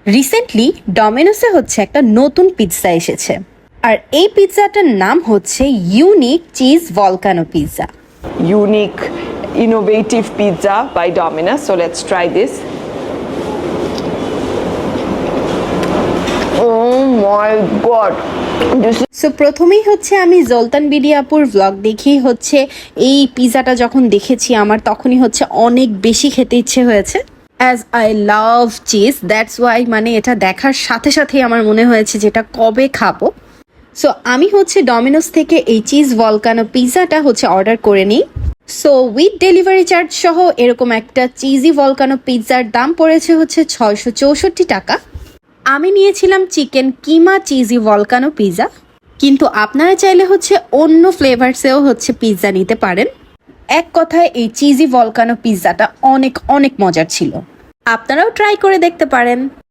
Recently ডমিনোসে হচ্ছে একটা নতুন পিৎজা এসেছে, আর এই পিৎজাটার নাম হচ্ছে unique cheese volcano pizza. Unique, innovative pizza by Domino's. So let's try this. Oh my god. So প্রথমেই হচ্ছে আমি জলতান বিডি আপুর ভ্লগ দেখেই হচ্ছে এই পিৎজাটা যখন দেখেছি আমার তখনই হচ্ছে অনেক বেশি খেতে ইচ্ছে হয়েছে। As I love cheese, that's why মানে এটা দেখার সাথে সাথেই আমার মনে হয়েছে যে এটা কবে খাবো। সো আমি হচ্ছে ডমিনোস থেকে এই চিজ ভলকানো পিৎজাটা হচ্ছে অর্ডার করে নিই। সো উইথ ডেলিভারি চার্জ সহ এরকম একটা চিজি ভলকানো পিৎজার দাম পড়েছে হচ্ছে 664 টাকা। আমি নিয়েছিলাম চিকেন কিমা চিজি ভলকানো পিৎজা, কিন্তু আপনারা চাইলে হচ্ছে অন্য ফ্লেভারসেও হচ্ছে পিৎজা নিতে পারেন। এক কথায় এই চিজি ভলকানো পিৎজাটা অনেক অনেক মজার ছিল, আপনারাও ট্রাই করে দেখতে পারেন।